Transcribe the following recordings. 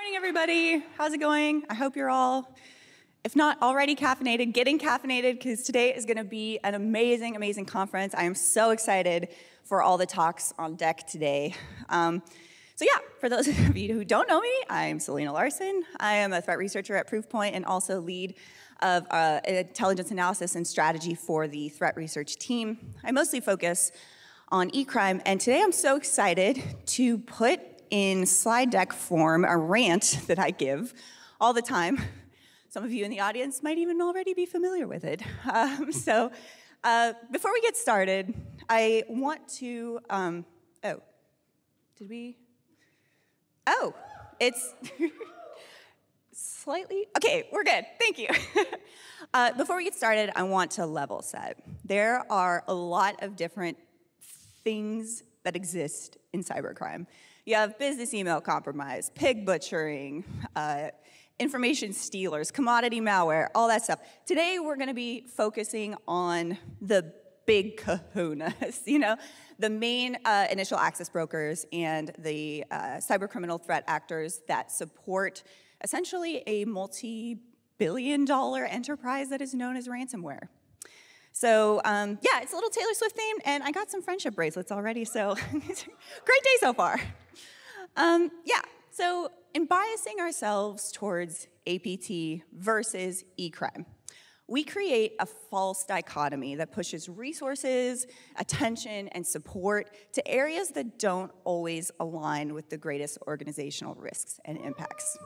Morning, everybody. How's it going? I hope you're all, if not already caffeinated, getting caffeinated, because today is going to be an amazing, amazing conference. I am so excited for all the talks on deck today. For those of you who don't know me, I'm Selena Larson. I am a threat researcher at Proofpoint and also lead of intelligence analysis and strategy for the threat research team. I mostly focus on e-crime, and today I'm so excited to put in slide deck form a rant that I give all the time. Some of you in the audience might even already be familiar with it. Before we get started, I want to, it's slightly, okay, we're good, thank you. Before we get started, I want to level set. There are a lot of different things that exist in cybercrime. You have business email compromise, pig butchering, information stealers, commodity malware, all that stuff. Today, we're going to be focusing on the big kahunas, the main initial access brokers and the cybercriminal threat actors that support essentially a multi-billion-dollar enterprise that is known as ransomware. So it's a little Taylor Swift themed, and I got some friendship bracelets already, so great day so far. So in biasing ourselves towards APT versus e-crime, we create a false dichotomy that pushes resources, attention, and support to areas that don't always align with the greatest organizational risks and impacts.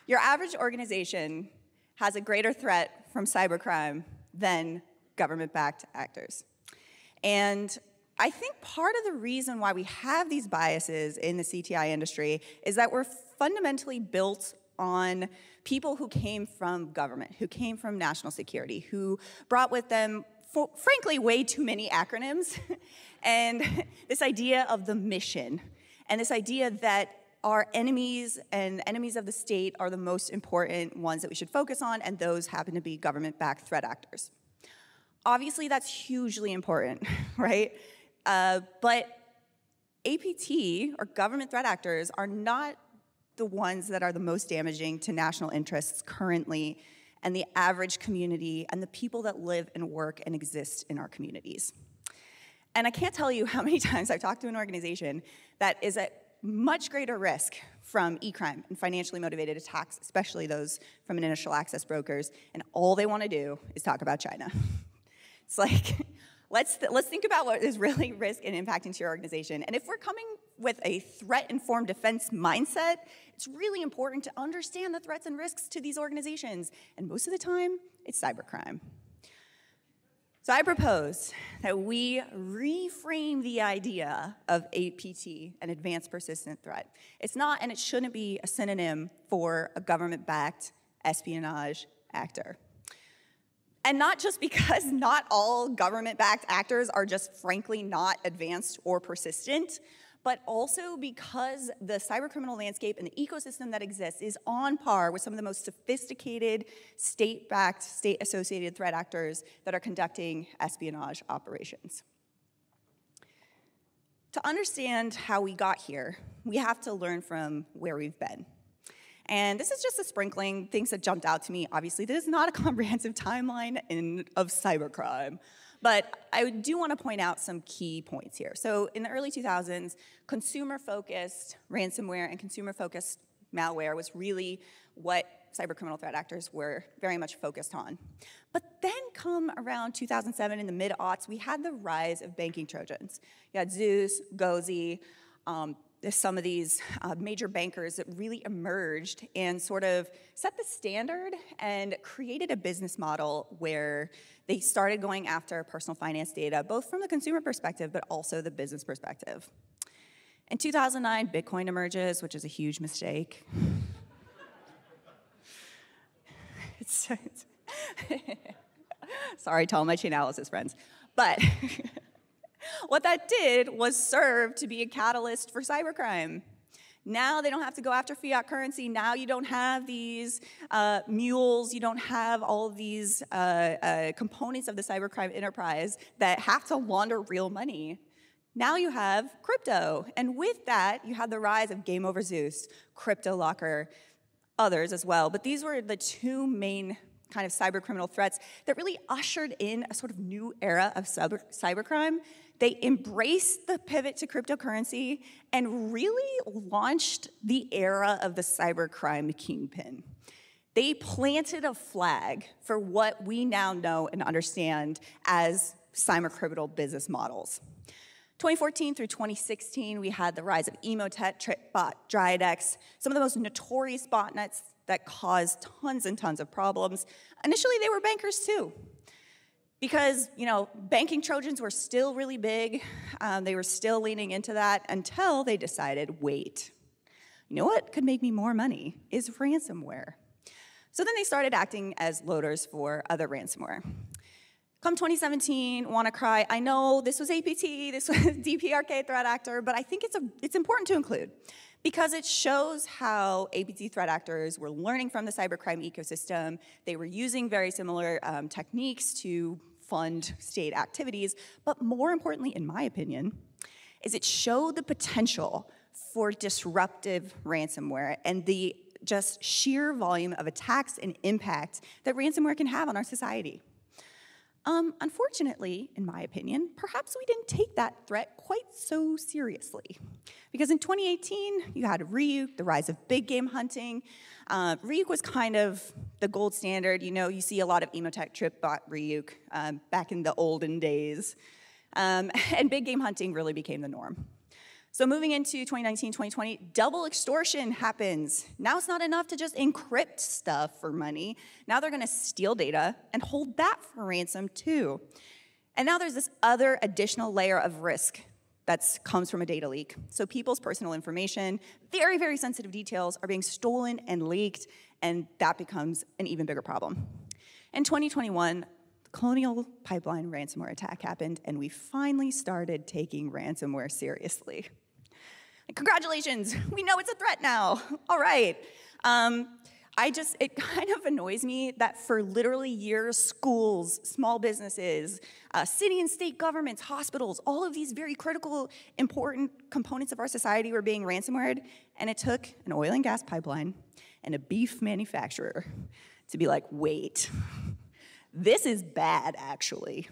Your average organization has a greater threat from cybercrime than government-backed actors. And I think part of the reason why we have these biases in the CTI industry is that we're fundamentally built on people who came from government, who came from national security, who brought with them, frankly, way too many acronyms, and this idea of the mission, and this idea that our enemies and enemies of the state are the most important ones that we should focus on, and those happen to be government-backed threat actors. Obviously, that's hugely important, right? But APT, or government threat actors, are not the ones that are the most damaging to national interests currently, and the average community, and the people that live and work and exist in our communities. And I can't tell you how many times I've talked to an organization that is at much greater risk from e-crime and financially motivated attacks, especially those from initial access brokers, and all they want to do is talk about China. It's like, let's think about what is really risk and impacting to your organization. And if we're coming with a threat-informed defense mindset, it's really important to understand the threats and risks to these organizations. And most of the time, it's cybercrime. So I propose that we reframe the idea of APT, an advanced persistent threat. It's not, and it shouldn't be, a synonym for a government-backed espionage actor. And not just because not all government-backed actors are just frankly not advanced or persistent, but also because the cybercriminal landscape and the ecosystem that exists is on par with some of the most sophisticated state-backed, state-associated threat actors that are conducting espionage operations. To understand how we got here, we have to learn from where we've been. And this is just a sprinkling, things that jumped out to me. Obviously, this is not a comprehensive timeline of cybercrime. But I do want to point out some key points here. So in the early 2000s, consumer-focused ransomware and consumer-focused malware was really what cybercriminal threat actors were very much focused on. But then come around 2007, in the mid-aughts, we had the rise of banking Trojans. You had Zeus, Gozi, some of these major bankers that really emerged and sort of set the standard and created a business model where they started going after personal finance data, both from the consumer perspective, but also the business perspective. In 2009, Bitcoin emerges, which is a huge mistake. Sorry to all my chain analysis friends. But what that did was serve to be a catalyst for cybercrime. Now they don't have to go after fiat currency. Now you don't have these mules. You don't have all of these components of the cybercrime enterprise that have to launder real money Now you have crypto, and with that, you had the rise of Game Over Zeus, CryptoLocker, others as well, but these were the two main kind of cybercriminal threats that really ushered in a sort of new era of cybercrime. They embraced the pivot to cryptocurrency and really launched the era of the cybercrime kingpin. They planted a flag for what we now know and understand as cybercriminal business models. 2014 through 2016, we had the rise of Emotet, TripBot, Drydex, some of the most notorious botnets that caused tons and tons of problems. Initially, they were bankers too, because banking Trojans were still really big. They were still leaning into that until they decided, wait, you know what could make me more money is ransomware. So then they started acting as loaders for other ransomware. Come 2017, WannaCry, I know this was APT, this was DPRK threat actor, but I think it's important to include because it shows how APT threat actors were learning from the cybercrime ecosystem. They were using very similar techniques to fund state activities, but more importantly, in my opinion, is it showed the potential for disruptive ransomware and the just sheer volume of attacks and impact that ransomware can have on our society. Unfortunately, in my opinion, perhaps we didn't take that threat quite so seriously. Because in 2018, you had Ryuk, the rise of big game hunting. Ryuk was kind of the gold standard. You see a lot of Emotet, TripBot, Ryuk back in the olden days. And big game hunting really became the norm. So moving into 2019, 2020, double extortion happens. Now it's not enough to just encrypt stuff for money. Now they're going to steal data and hold that for ransom too. And now there's this other additional layer of risk that comes from a data leak. So people's personal information, very, very sensitive details are being stolen and leaked, and that becomes an even bigger problem. In 2021, the Colonial Pipeline ransomware attack happened, and we finally started taking ransomware seriously. Congratulations, we know it's a threat now. All right. It kind of annoys me that for literally years, schools, small businesses, city and state governments, hospitals, all of these very critical, important components of our society were being ransomwared, and it took an oil and gas pipeline and a beef manufacturer to be like, wait, this is bad, actually.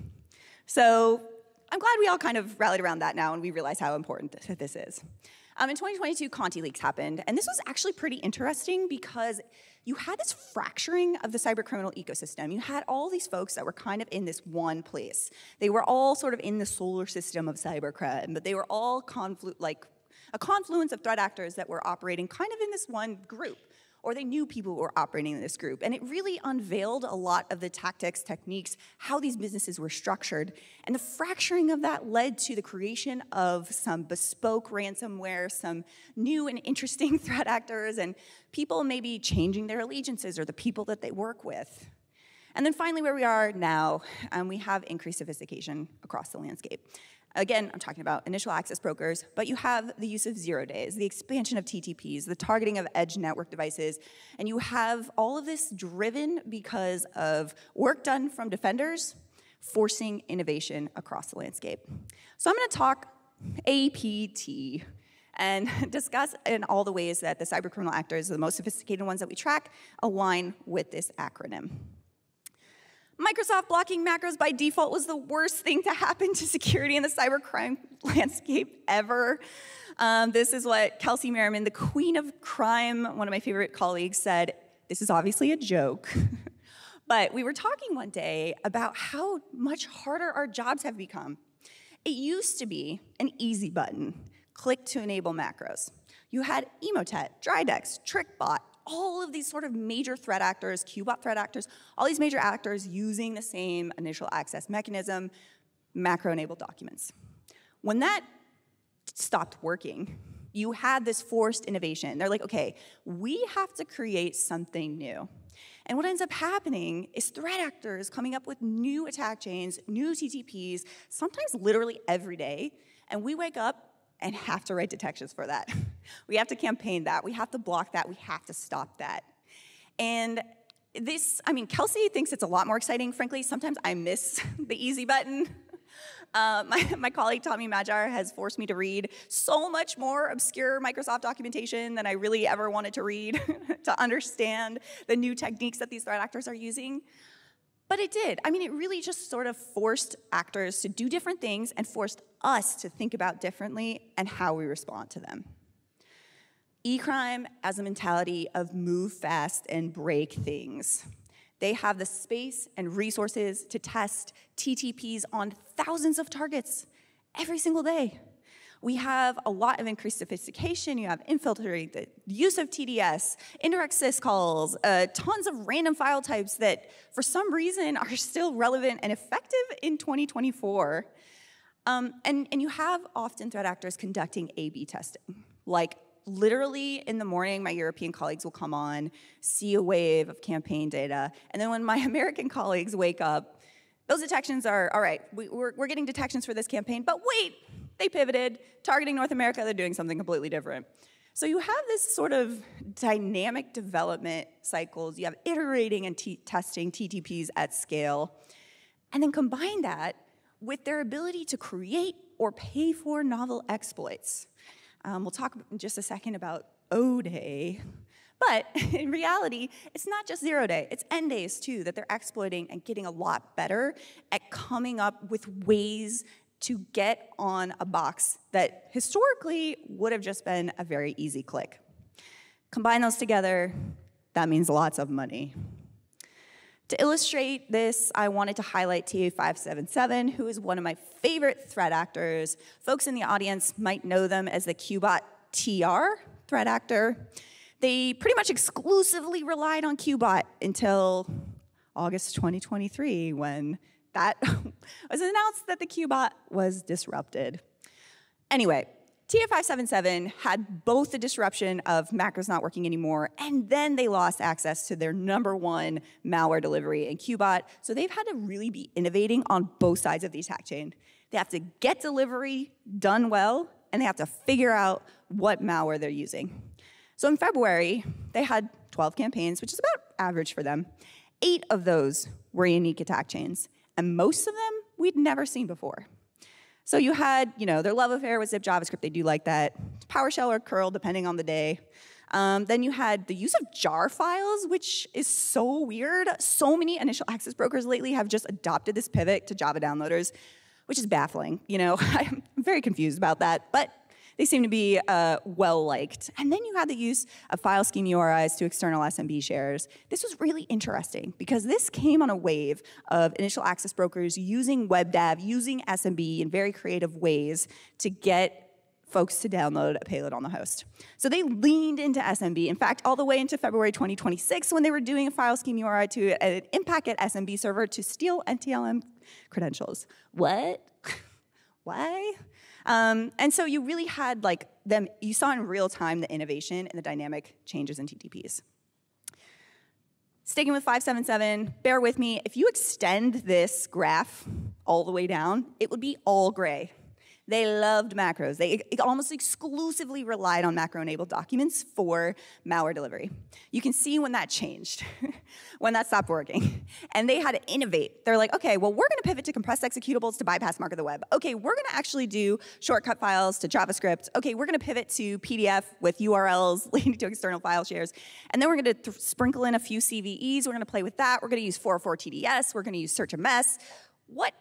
So I'm glad we all kind of rallied around that now and we realize how important this is. In 2022, Conti leaks happened, and this was actually pretty interesting because you had this fracturing of the cybercriminal ecosystem. You had all these folks that were kind of in this one place. They were all sort of in the solar system of cybercrime, but they were all a confluence of threat actors that were operating kind of in this one group, or they knew people who were operating in this group. And it really unveiled a lot of the tactics, techniques, how these businesses were structured. And the fracturing of that led to the creation of some bespoke ransomware, some new and interesting threat actors, and people maybe changing their allegiances or the people that they work with. And then finally, where we are now, we have increased sophistication across the landscape. Again, I'm talking about initial access brokers, but you have the use of 0 days, the expansion of TTPs, the targeting of edge network devices, and you have all of this driven because of work done from defenders, forcing innovation across the landscape. So I'm going to talk APT and discuss in all the ways that the cybercriminal actors, the most sophisticated ones that we track, align with this acronym. Microsoft blocking macros by default was the worst thing to happen to security in the cybercrime landscape ever. This is what Kelsey Merriman, the queen of crime, one of my favorite colleagues, said. This is obviously a joke. But we were talking one day about how much harder our jobs have become. It used to be an easy button, click to enable macros. You had Emotet, Drydex, TrickBot, all of these sort of major threat actors, QBot threat actors, all these major actors using the same initial access mechanism, macro-enabled documents. When that stopped working, you had this forced innovation. They're like, okay, we have to create something new. And what ends up happening is threat actors coming up with new attack chains, new TTPs, sometimes literally every day, and we wake up and have to write detections for that. We have to campaign that. We have to block that. We have to stop that. And this, Kelsey thinks it's a lot more exciting. Frankly, sometimes I miss the easy button. My colleague Tommy Magyar has forced me to read so much more obscure Microsoft documentation than I really ever wanted to read to understand the new techniques that these threat actors are using. But it did. I mean, it really just sort of forced actors to do different things and forced us to think about differently and how we respond to them. E-crime as a mentality of move fast and break things. They have the space and resources to test TTPs on thousands of targets every single day. We have a lot of increased sophistication. You have infiltrating, the use of TDS, indirect syscalls, tons of random file types that for some reason are still relevant and effective in 2024. And you have often threat actors conducting A/B testing. Like literally in the morning, my European colleagues will come on, see a wave of campaign data, and then when my American colleagues wake up, those detections are, all right, we're getting detections for this campaign, but wait, they pivoted, targeting North America, they're doing something completely different. So you have this sort of dynamic development cycles, you have iterating and testing TTPs at scale, and then combine that with their ability to create or pay for novel exploits. We'll talk in just a second about O-Day, but in reality, it's not just 0-day, it's N-days too that they're exploiting and getting a lot better at coming up with ways to get on a box that historically would have just been a very easy click. Combine those together, that means lots of money. To illustrate this, I wanted to highlight TA577, who is one of my favorite threat actors. Folks in the audience might know them as the Qbot TR threat actor. They pretty much exclusively relied on Qbot until August 2023, when that was announced that the Qbot was disrupted. Anyway, TA577 had both the disruption of macros not working anymore, and then they lost access to their #1 malware delivery in Qbot, so they've had to really be innovating on both sides of the attack chain. They have to get delivery done well, and they have to figure out what malware they're using. So in February, they had 12 campaigns, which is about average for them. 8 of those were unique attack chains, and most of them we'd never seen before. So you had, their love affair with zip JavaScript, they do like that. PowerShell or curl, depending on the day. Then you had the use of jar files, which is so weird. So many initial access brokers lately have just adopted this pivot to Java downloaders, which is baffling. I'm very confused about that, but they seem to be well-liked. And then you had the use of file scheme URIs to external SMB shares. This was really interesting because this came on a wave of initial access brokers using WebDAV, using SMB in very creative ways to get folks to download a payload on the host. So they leaned into SMB, in fact, all the way into February 2026 when they were doing a file scheme URI to an in-packet SMB server to steal NTLM credentials. What? Why? And so you really had you saw in real time the innovation and the dynamic changes in TTPs. Sticking with 577, bear with me. If you extend this graph all the way down, it would be all gray. They loved macros. They almost exclusively relied on macro-enabled documents for malware delivery. You can see when that changed, when that stopped working. And they had to innovate. They're like, okay, well, we're going to pivot to compressed executables to bypass mark of the web. Okay, we're going to actually do shortcut files to JavaScript. Okay, we're going to pivot to PDF with URLs leading to external file shares. And then we're going to sprinkle in a few CVEs. We're going to play with that. We're going to use 404 TDS. We're going to use search and mess. What?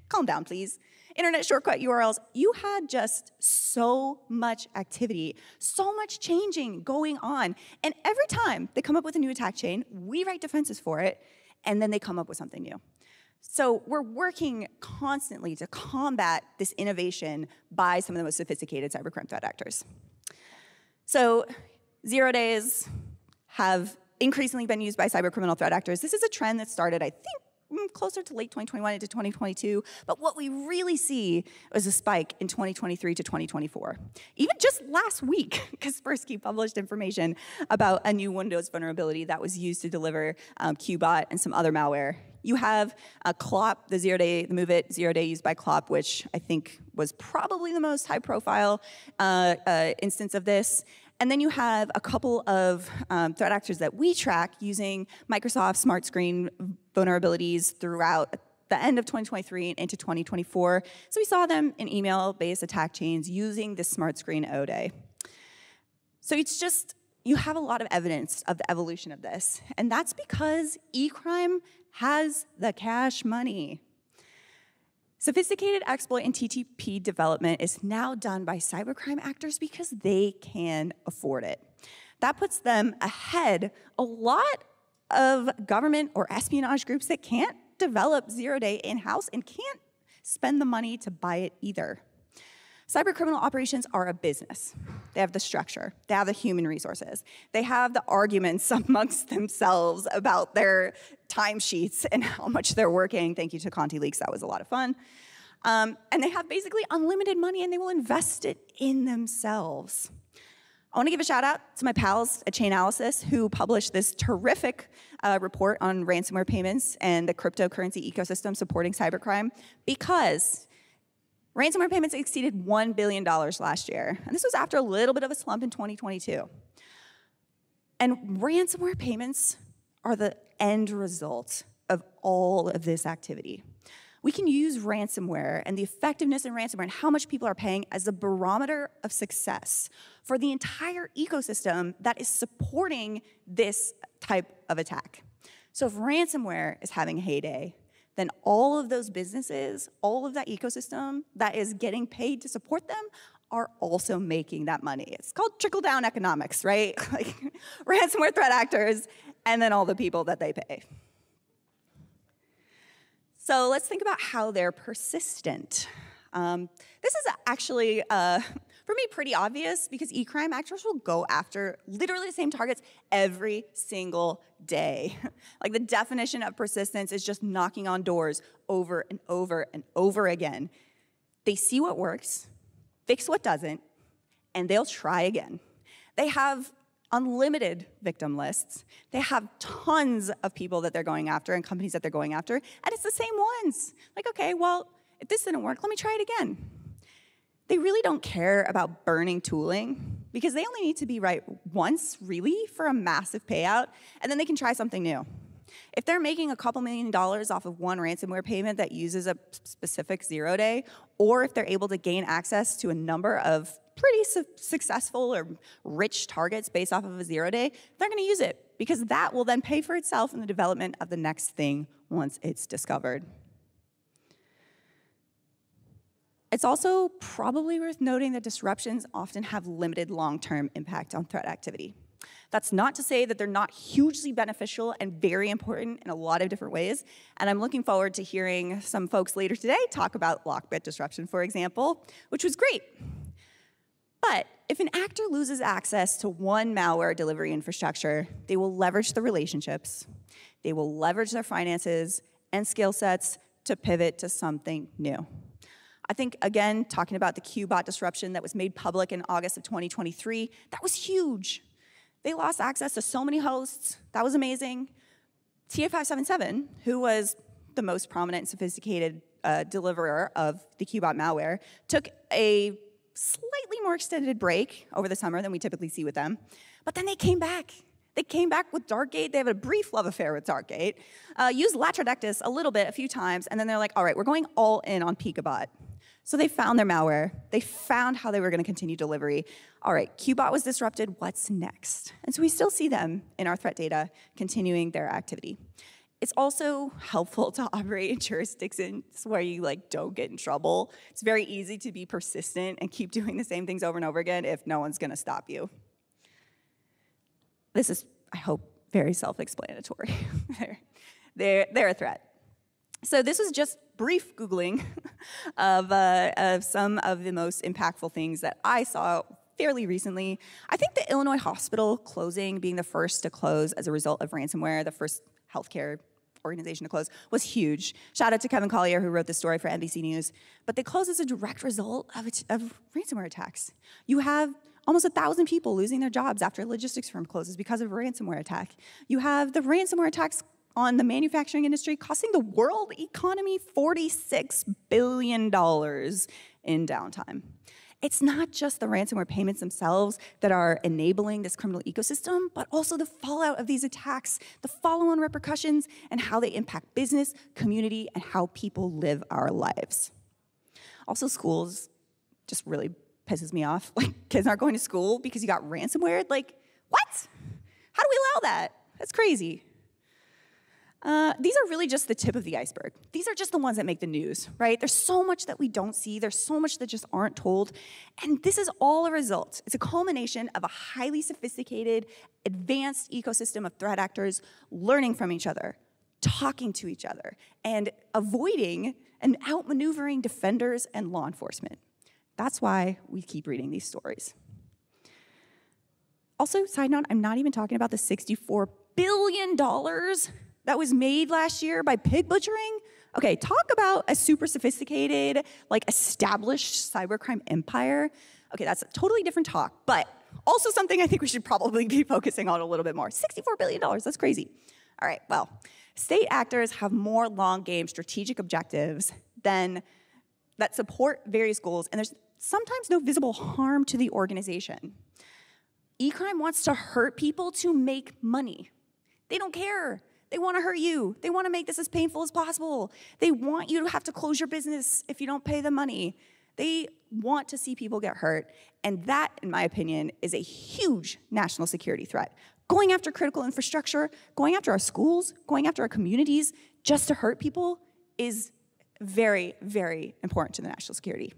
Calm down, please. Internet shortcut URLs, you had just so much activity, so much changing going on. And every time they come up with a new attack chain, we write defenses for it, and then they come up with something new. So we're working constantly to combat this innovation by some of the most sophisticated cybercrime threat actors. So 0 days have increasingly been used by cybercriminal threat actors. This is a trend that started, I think, closer to late 2021 into 2022, but what we really see is a spike in 2023 to 2024. Even just last week, Kaspersky published information about a new Windows vulnerability that was used to deliver Qbot and some other malware. You have Clop, the move it 0 day used by Clop, which I think was probably the most high-profile instance of this. And then you have a couple of threat actors that we track using Microsoft Smart Screen vulnerabilities throughout the end of 2023 and into 2024. So we saw them in email-based attack chains using the smart screen ODA. So it's just, you have a lot of evidence of the evolution of this. And that's because e-crime has the cash money. Sophisticated exploit and TTP development is now done by cybercrime actors because they can afford it. That puts them ahead a lot of government or espionage groups that can't develop zero-day in-house and can't spend the money to buy it either. Cybercriminal operations are a business. They have the structure, they have the human resources, they have the arguments amongst themselves about their timesheets and how much they're working. Thank you to Conti Leaks, that was a lot of fun. And they have basically unlimited money and they will invest it in themselves. I want to give a shout out to my pals at Chainalysis who published this terrific report on ransomware payments and the cryptocurrency ecosystem supporting cybercrime, because ransomware payments exceeded $1 billion last year. And this was after a little bit of a slump in 2022. And ransomware payments are the end result of all of this activity. We can use ransomware and the effectiveness in ransomware and how much people are paying as a barometer of success for the entire ecosystem that is supporting this type of attack. So if ransomware is having a heyday, then all of those businesses, all of that ecosystem that is getting paid to support them are also making that money. It's called trickle-down economics, right? Like ransomware threat actors and then all the people that they pay. So let's think about how they're persistent. This is actually, for me, pretty obvious because e-crime actors will go after literally the same targets every single day. Like the definition of persistence is just knocking on doors over and over and over again. They see what works, fix what doesn't, and they'll try again. They have unlimited victim lists. They have tons of people that they're going after and companies that they're going after, and it's the same ones. Like, okay, well, if this didn't work, let me try it again. They really don't care about burning tooling because they only need to be right once, really, for a massive payout, and then they can try something new. If they're making a couple $1 million off of one ransomware payment that uses a specific zero-day, or if they're able to gain access to a number of pretty successful or rich targets based off of a zero-day, they're going to use it because that will then pay for itself in the development of the next thing once it's discovered. It's also probably worth noting that disruptions often have limited long-term impact on threat activity. That's not to say that they're not hugely beneficial and very important in a lot of different ways, and I'm looking forward to hearing some folks later today talk about lockbit disruption, for example, which was great. But if an actor loses access to one malware delivery infrastructure, they will leverage the relationships, they will leverage their finances and skill sets to pivot to something new. I think, again, talking about the Qbot disruption that was made public in August of 2023, that was huge. They lost access to so many hosts. That was amazing. TA577, who was the most prominent and sophisticated deliverer of the Qbot malware, took a slightly more extended break over the summer than we typically see with them. But then they came back. They came back with Darkgate. They have a brief love affair with Darkgate, used Latrodectus a little bit, a few times, and then they're like, all right, we're going all in on Picobot. So they found their malware. They found how they were going to continue delivery. All right, Qbot was disrupted. What's next? And so we still see them in our threat data continuing their activity. It's also helpful to operate in jurisdictions where you don't get in trouble. It's very easy to be persistent and keep doing the same things over and over again if no one's going to stop you. This is, I hope, very self-explanatory. They're a threat. So this was just brief Googling of some of the most impactful things that I saw fairly recently. I think the Illinois hospital closing, being the first to close as a result of ransomware, the first healthcare organization to close, was huge. Shout out to Kevin Collier, who wrote this story for NBC News. But they closed as a direct result of ransomware attacks. You have almost 1,000 people losing their jobs after a logistics firm closes because of a ransomware attack. You have the ransomware attacks on the manufacturing industry costing the world economy $46 billion in downtime. It's not just the ransomware payments themselves that are enabling this criminal ecosystem, but also the fallout of these attacks, the follow-on repercussions, and how they impact business, community, and how people live our lives. Also, schools just really pisses me off. Like, kids aren't going to school because you got ransomware? Like, what? How do we allow that? That's crazy. These are really just the tip of the iceberg. These are just the ones that make the news, right? There's so much that we don't see. There's so much that just aren't told. And this is all a result. It's a culmination of a highly sophisticated, advanced ecosystem of threat actors learning from each other, talking to each other, and avoiding and outmaneuvering defenders and law enforcement. That's why we keep reading these stories. Also, side note, I'm not even talking about the $64 billion that was made last year by pig butchering. Okay, talk about a super sophisticated, like established cybercrime empire. Okay, that's a totally different talk, but also something I think we should probably be focusing on a little bit more. $64 billion, that's crazy. All right, well, state actors have more long-game strategic objectives that support various goals, and there's sometimes no visible harm to the organization. E-crime wants to hurt people to make money. They don't care. They want to hurt you. They want to make this as painful as possible. They want you to have to close your business if you don't pay them money. They want to see people get hurt, and that, in my opinion, is a huge national security threat. Going after critical infrastructure, going after our schools, going after our communities just to hurt people is very, very important to the national security.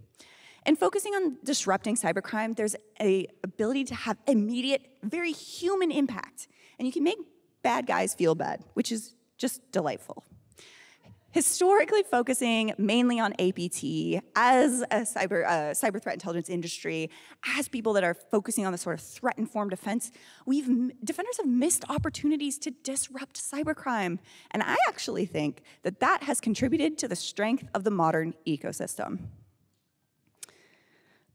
And focusing on disrupting cybercrime, there's an ability to have immediate, very human impact, and you can make bad guys feel bad, which is just delightful. Historically focusing mainly on APT as a cyber threat intelligence industry, as people that are focusing on the sort of threat-informed defense, defenders have missed opportunities to disrupt cybercrime. And I actually think that that has contributed to the strength of the modern ecosystem.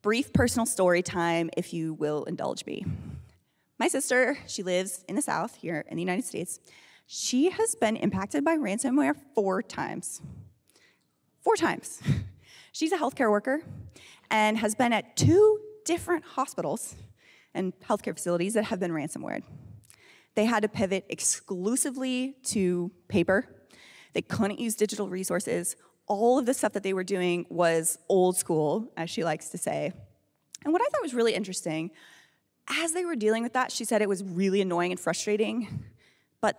Brief personal story time, if you will indulge me. My sister, she lives in the South here in the United States. She has been impacted by ransomware 4 times. 4 times. She's a healthcare worker and has been at 2 different hospitals and healthcare facilities that have been ransomwared. They had to pivot exclusively to paper. They couldn't use digital resources. All of the stuff that they were doing was old school, as she likes to say. And what I thought was really interesting, as they were dealing with that, she said it was really annoying and frustrating. But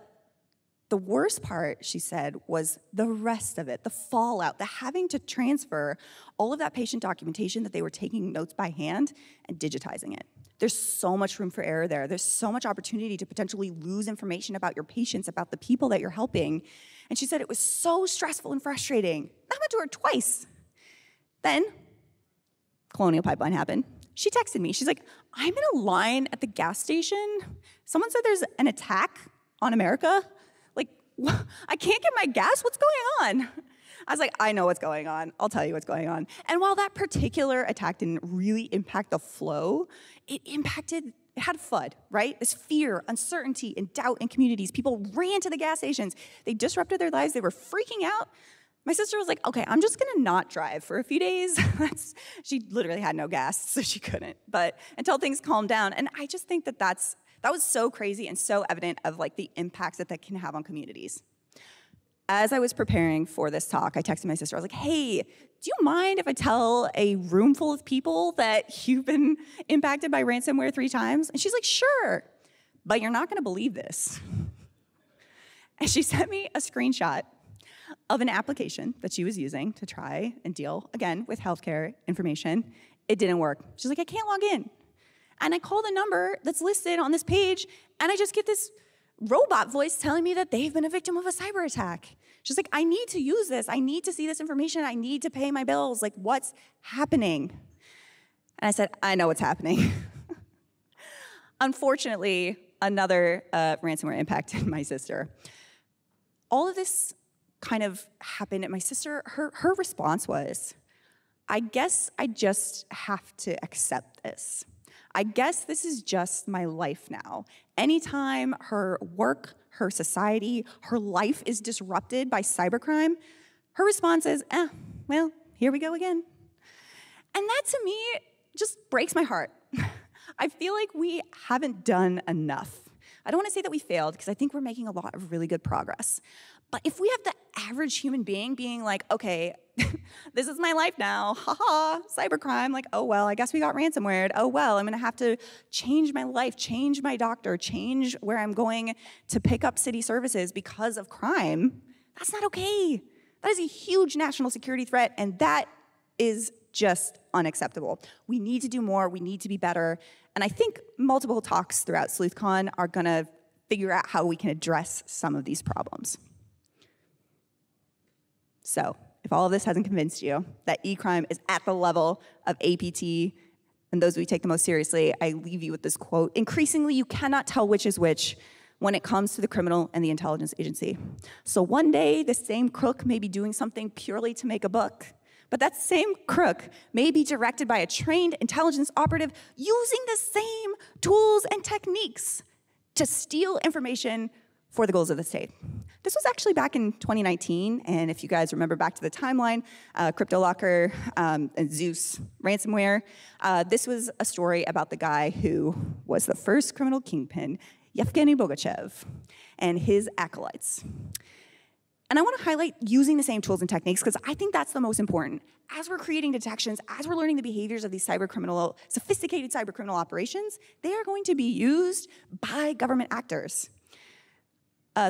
the worst part, she said, was the rest of it, the fallout, the having to transfer all of that patient documentation that they were taking notes by hand and digitizing it. There's so much room for error there. There's so much opportunity to potentially lose information about your patients, about the people that you're helping. And she said it was so stressful and frustrating. That happened to her twice. Then, Colonial Pipeline happened. She texted me. She's like, I'm in a line at the gas station. Someone said there's an attack on America. Like, I can't get my gas? What's going on? I was like, I know what's going on. I'll tell you what's going on. And while that particular attack didn't really impact the flow, it had a FUD, right? This fear, uncertainty, and doubt in communities. People ran to the gas stations. They disrupted their lives. They were freaking out. My sister was like, okay, I'm just gonna not drive for a few days. She literally had no gas, so she couldn't, but until things calmed down. And I just think that was so crazy and so evident of like the impacts that can have on communities. As I was preparing for this talk, I texted my sister. I was like, hey, do you mind if I tell a room full of people that you've been impacted by ransomware 3 times? And she's like, sure, but you're not gonna believe this. And she sent me a screenshot of an application that she was using to try and deal, again, with healthcare information. It didn't work. She's like, I can't log in. And I call the number that's listed on this page, and I just get this robot voice telling me that they've been a victim of a cyber attack. She's like, I need to use this. I need to see this information. I need to pay my bills. Like, what's happening? And I said, I know what's happening. Unfortunately, another ransomware impacted my sister. All of this kind of happened, and my sister, her response was, I guess I just have to accept this. I guess this is just my life now. Anytime her work, her society, her life is disrupted by cybercrime, her response is, well, here we go again. And that to me just breaks my heart. I feel like we haven't done enough. I don't want to say that we failed, because I think we're making a lot of really good progress. But if we have the average human being being like, okay, this is my life now, haha, cybercrime, like, oh well, I guess we got ransomware, oh well, I'm gonna have to change my life, change my doctor, change where I'm going to pick up city services because of crime, that's not okay. That is a huge national security threat, and that is just unacceptable. We need to do more, we need to be better, and I think multiple talks throughout Sleuthcon are gonna figure out how we can address some of these problems. So, if all of this hasn't convinced you that e-crime is at the level of APT and those we take the most seriously, I leave you with this quote: increasingly, you cannot tell which is which when it comes to the criminal and the intelligence agency. So one day, the same crook may be doing something purely to make a buck, but that same crook may be directed by a trained intelligence operative using the same tools and techniques to steal information for the goals of the state. This was actually back in 2019, and if you guys remember back to the timeline, CryptoLocker and Zeus ransomware, this was a story about the guy who was the first criminal kingpin, Yevgeny Bogachev, and his acolytes. And I want to highlight using the same tools and techniques, because I think that's the most important. As we're creating detections, as we're learning the behaviors of these sophisticated cybercriminal operations, they are going to be used by government actors.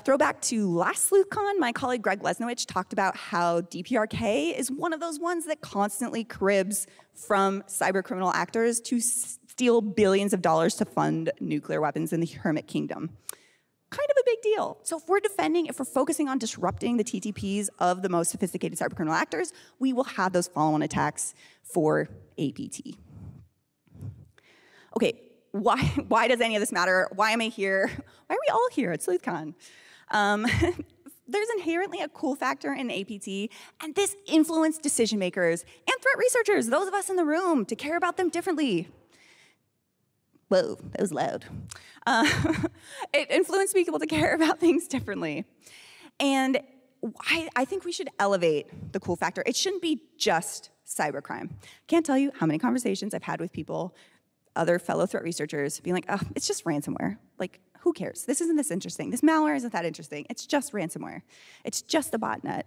Throwback to last Sleuthcon, my colleague Greg Lesnowich talked about how DPRK is one of those ones that constantly cribs from cybercriminal actors to steal billions of dollars to fund nuclear weapons in the Hermit Kingdom. Kind of a big deal. So if we're focusing on disrupting the TTPs of the most sophisticated cybercriminal actors, we will have those follow-on attacks for APT. Okay, why does any of this matter? Why am I here? Why are we all here at Sleuthcon? There's inherently a cool factor in APT, and this influenced decision makers and threat researchers, those of us in the room, to care about them differently. Whoa, that was loud. It influenced people to care about things differently. And I think we should elevate the cool factor. It shouldn't be just cybercrime. Can't tell you how many conversations I've had with people, other fellow threat researchers, being like, oh, it's just ransomware. Like, who cares? This isn't this interesting. This malware isn't that interesting. It's just ransomware. It's just a botnet.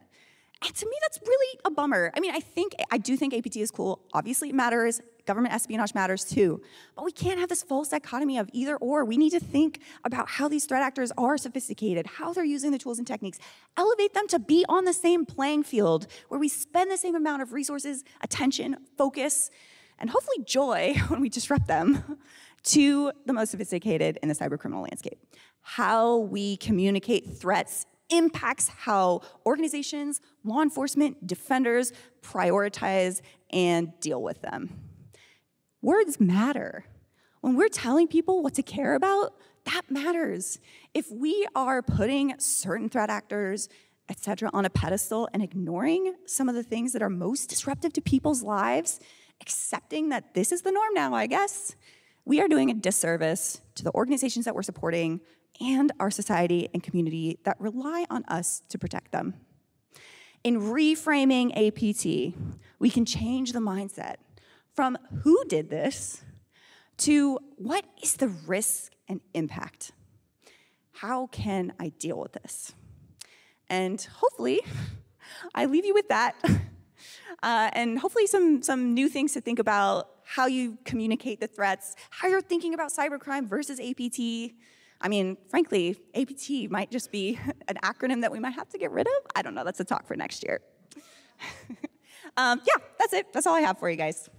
And to me, that's really a bummer. I mean, I do think APT is cool. Obviously, it matters. Government espionage matters too. But we can't have this false dichotomy of either or. We need to think about how these threat actors are sophisticated, how they're using the tools and techniques, elevate them to be on the same playing field where we spend the same amount of resources, attention, focus, and hopefully joy when we disrupt them to the most sophisticated in the cybercriminal landscape. How we communicate threats impacts how organizations, law enforcement, defenders prioritize and deal with them. Words matter. When we're telling people what to care about, that matters. If we are putting certain threat actors, et cetera, on a pedestal and ignoring some of the things that are most disruptive to people's lives, accepting that this is the norm now, I guess, we are doing a disservice to the organizations that we're supporting and our society and community that rely on us to protect them. In reframing APT, we can change the mindset from who did this to what is the risk and impact? How can I deal with this? And hopefully, I leave you with that. And hopefully some new things to think about, how you communicate the threats, how you're thinking about cybercrime versus APT. I mean, frankly, APT might just be an acronym that we might have to get rid of. I don't know, that's a talk for next year. Yeah, that's it. That's all I have for you guys.